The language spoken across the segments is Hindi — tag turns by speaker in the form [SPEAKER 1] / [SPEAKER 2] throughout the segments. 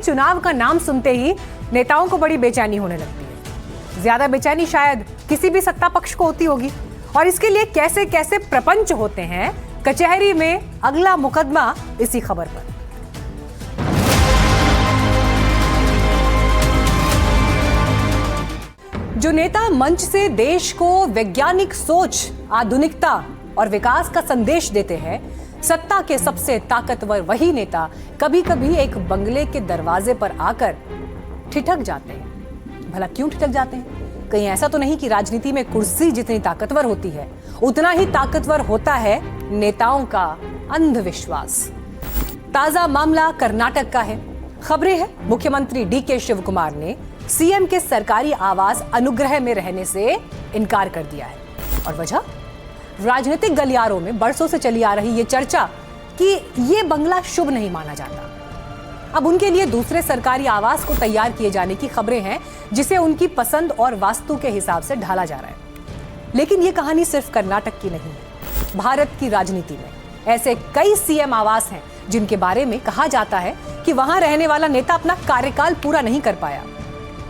[SPEAKER 1] चुनाव का नाम सुनते ही नेताओं को बड़ी बेचैनी होने लगती है। ज्यादा बेचैनी शायद किसी भी सत्ता पक्ष को होती होगी, और इसके लिए कैसे कैसे प्रपंच होते हैं कचहरी में। अगला मुकदमा इसी खबर पर। जो नेता मंच से देश को वैज्ञानिक सोच, आधुनिकता और विकास का संदेश देते हैं, सत्ता के सबसे ताकतवर वही नेता कभी कभी एक बंगले के दरवाजे पर आकर ठिठक जाते हैं। भला क्यों ठिठक जाते हैं? कहीं ऐसा तो नहीं कि राजनीति में कुर्सी जितनी ताकतवर होती है उतना ही ताकतवर होता है नेताओं का अंधविश्वास। ताजा मामला कर्नाटक का है। खबरें हैं मुख्यमंत्री डीके शिव कुमार ने सीएम के सरकारी आवास अनुग्रह में रहने से इनकार कर दिया है। और वजह, राजनीतिक गलियारों में बरसों से चली आ रही ये चर्चा कि ये बंगला शुभ नहीं माना जाता। अब उनके लिए दूसरे सरकारी आवास को तैयार किए जाने की खबरें हैं, जिसे उनकी पसंद और वास्तु के हिसाब से ढाला जा रहा है। लेकिन ये कहानी सिर्फ कर्नाटक की नहीं है। भारत की राजनीति में ऐसे कई सीएम आवास हैं जिनके बारे में कहा जाता है कि वहां रहने वाला नेता अपना कार्यकाल पूरा नहीं कर पाया।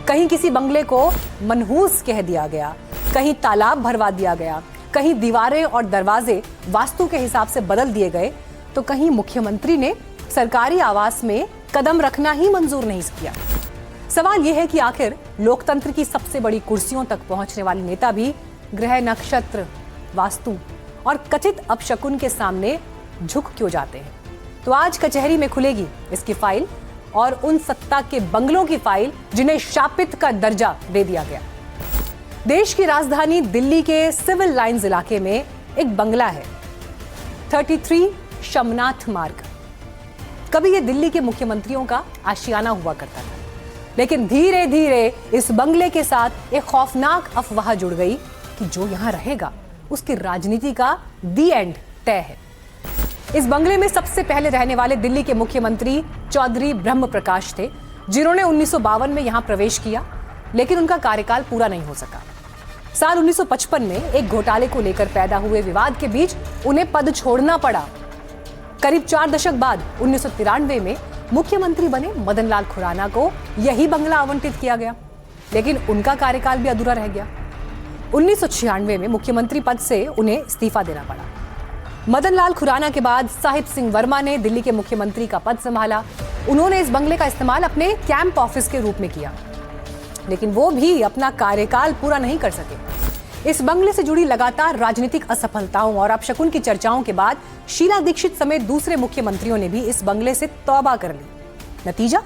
[SPEAKER 1] कहीं किसी बंगले को मनहूस कह दिया गया, कहीं तालाब भरवा दिया गया, कहीं दीवारें और दरवाजे वास्तु के हिसाब से बदल दिए गए, तो कहीं मुख्यमंत्री ने सरकारी आवास में कदम रखना ही मंजूर नहीं किया। सवाल यह है कि आखिर लोकतंत्र की सबसे बड़ी कुर्सियों तक पहुंचने वाले नेता भी ग्रह, नक्षत्र, वास्तु और कथित अपशकुन के सामने झुक क्यों जाते हैं? तो आज कचहरी में खुलेगी इसकी फाइल और उन सत्ता के बंगलों की फाइल जिन्हें शापित का दर्जा दे दिया गया। देश की राजधानी दिल्ली के सिविल लाइंस इलाके में एक बंगला है, 33 शमनाथ मार्ग। कभी ये दिल्ली के मुख्यमंत्रियों का आशियाना हुआ करता था, लेकिन धीरे धीरे इस बंगले के साथ एक खौफनाक अफवाह जुड़ गई कि जो यहां रहेगा उसकी राजनीति का दी एंड तय है। इस बंगले में सबसे पहले रहने वाले दिल्ली के मुख्यमंत्री चौधरी ब्रह्म प्रकाश थे, जिन्होंने 1952 में यहां प्रवेश किया, लेकिन उनका कार्यकाल पूरा नहीं हो सका। साल 1955 में एक घोटाले को लेकर पैदा हुए विवाद के बीच उन्हें पद छोड़ना पड़ा। करीब 4 दशक बाद 1993 में मुख्यमंत्री बने मदन लाल खुराना को यही बंगला आवंटित किया गया, लेकिन उनका कार्यकाल भी अधूरा रह गया। 1996 में मुख्यमंत्री पद से उन्हें इस्तीफा देना पड़ा। मदन लाल खुराना के बाद साहिब सिंह वर्मा ने दिल्ली के मुख्यमंत्री का पद संभाला। उन्होंने इस बंगले का इस्तेमाल अपने कैंप ऑफिस के रूप में किया, लेकिन वो भी अपना कार्यकाल पूरा नहीं कर सके। इस बंगले से जुड़ी लगातार राजनीतिक असफलताओं और अपशकुन की चर्चाओं के बाद शीला दीक्षित समेत दूसरे मुख्यमंत्रियों ने भी इस बंगले से तौबा कर ली। नतीजा,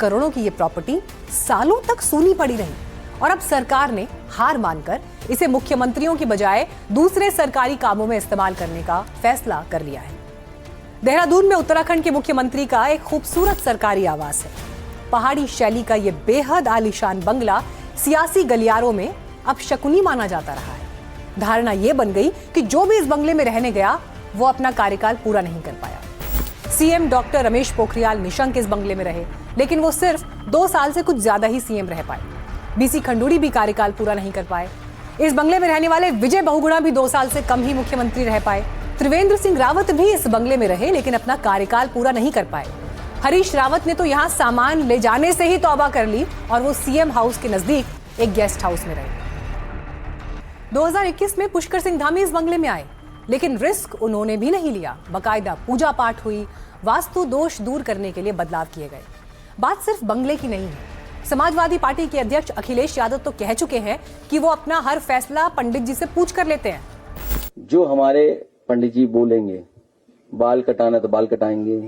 [SPEAKER 1] करोड़ों की ये प्रॉपर्टी सालों तक सूनी पड़ी रही, और अब सरकार ने हार मानकर इसे मुख्यमंत्रियों की बजाय दूसरे सरकारी कामों में इस्तेमाल करने का फैसला कर लिया है। देहरादून में उत्तराखंड के मुख्यमंत्री का एक खूबसूरत सरकारी आवास है। पहाड़ी शैली का यह बेहद आलीशान बंगला सियासी गलियारों में अब शकुनी माना जाता रहा है। धारणा यह बन गई कि जो भी इस बंगले में रहने गया वो अपना कार्यकाल पूरा नहीं कर पाया। सीएम डॉक्टर रमेश पोखरियाल निशंक इस बंगले में रहे, लेकिन वो सिर्फ 2 साल से कुछ ज्यादा ही सीएम रह पाए। बीसी खंडूड़ी भी कार्यकाल पूरा नहीं कर पाए। इस बंगले में रहने वाले विजय बहुगुणा भी 2 साल से कम ही मुख्यमंत्री रह पाए। त्रिवेंद्र सिंह रावत भी इस बंगले में रहे, लेकिन अपना कार्यकाल पूरा नहीं कर पाए। हरीश रावत ने तो यहां सामान ले जाने से ही तौबा कर ली और वो सीएम हाउस के नजदीक एक गेस्ट हाउस में रहे। 2021 में पुष्कर सिंह धामी इस बंगले में आए, लेकिन रिस्क उन्होंने भी नहीं लिया। बकायदा पूजा पाठ हुई, वास्तु दोष दूर करने के लिए बदलाव किए गए। बात सिर्फ बंगले की नहीं है। समाजवादी पार्टी के अध्यक्ष अखिलेश यादव तो कह चुके हैं कि वो अपना हर फैसला पंडित जी से पूछ कर लेते हैं।
[SPEAKER 2] जो हमारे पंडित जी बोलेंगे, बाल कटाना तो बाल कटाएंगे,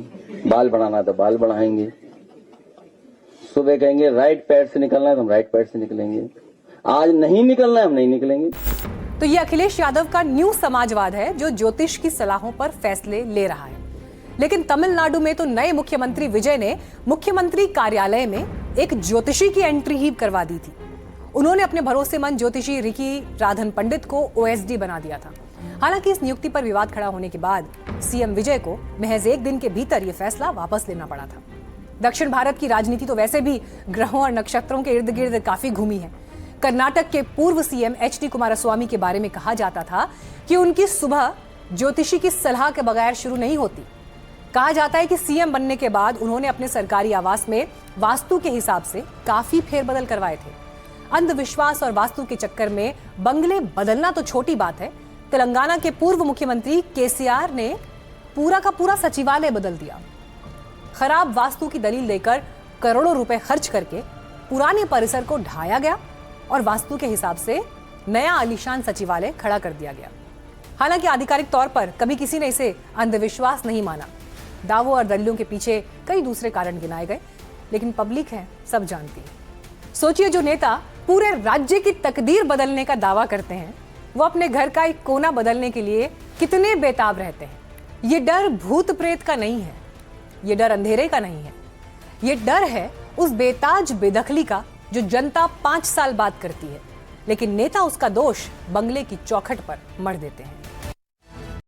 [SPEAKER 2] बाल बढ़ाना तो बाल बढ़ाएंगे। सुबह कहेंगे राइट पैर से निकलना है तो हम राइट पैर से निकलेंगे, आज नहीं निकलना है हम नहीं निकलेंगे।
[SPEAKER 1] तो ये अखिलेश यादव का न्यू समाजवाद है, जो ज्योतिष की सलाहों पर फैसले ले रहा है। लेकिन तमिलनाडु में तो नए मुख्यमंत्री विजय ने मुख्यमंत्री कार्यालय में एक ज्योतिषी की एंट्री ही करवा दी थी। उन्होंने अपने भरोसेमंद ज्योतिषी रिकी राधन पंडित को ओएसडी बना दिया था। हालांकि इस नियुक्ति पर विवाद खड़ा होने के बाद सीएम विजय को महज 1 दिन के भीतर यह फैसला वापस लेना पड़ा था। दक्षिण भारत की राजनीति तो वैसे भी ग्रहों और नक्षत्रों के इर्द गिर्द काफी घूमी है। कर्नाटक के पूर्व सीएम एचडी कुमारस्वामी के बारे में कहा जाता था कि उनकी सुबह ज्योतिषी की सलाह के बगैर शुरू नहीं होती। कहा जाता है कि सीएम बनने के बाद उन्होंने अपने सरकारी आवास में वास्तु के हिसाब से काफी फेरबदल करवाए थे। अंधविश्वास और वास्तु के चक्कर में बंगले बदलना तो छोटी बात है, तेलंगाना के पूर्व मुख्यमंत्री केसीआर ने पूरा का पूरा सचिवालय बदल दिया। खराब वास्तु की दलील देकर करोड़ों रुपए खर्च करके पुराने परिसर को ढाया गया और वास्तु के हिसाब से नया आलीशान सचिवालय खड़ा कर दिया गया। हालांकि आधिकारिक तौर पर कभी किसी ने इसे अंधविश्वास नहीं माना। दावों और दलीलों के पीछे कई दूसरे कारण गिनाए गए, लेकिन पब्लिक है, सब जानती है। सोचिए, जो नेता पूरे राज्य की तकदीर बदलने का दावा करते हैं, वो अपने घर का एक कोना बदलने के लिए कितने बेताब रहते हैं। ये डर भूत प्रेत का नहीं है, ये डर अंधेरे का नहीं है, ये डर है उस बेताज बेदखली का जो जनता 5 साल बाद करती है, लेकिन नेता उसका दोष बंगले की चौखट पर मढ़ देते हैं।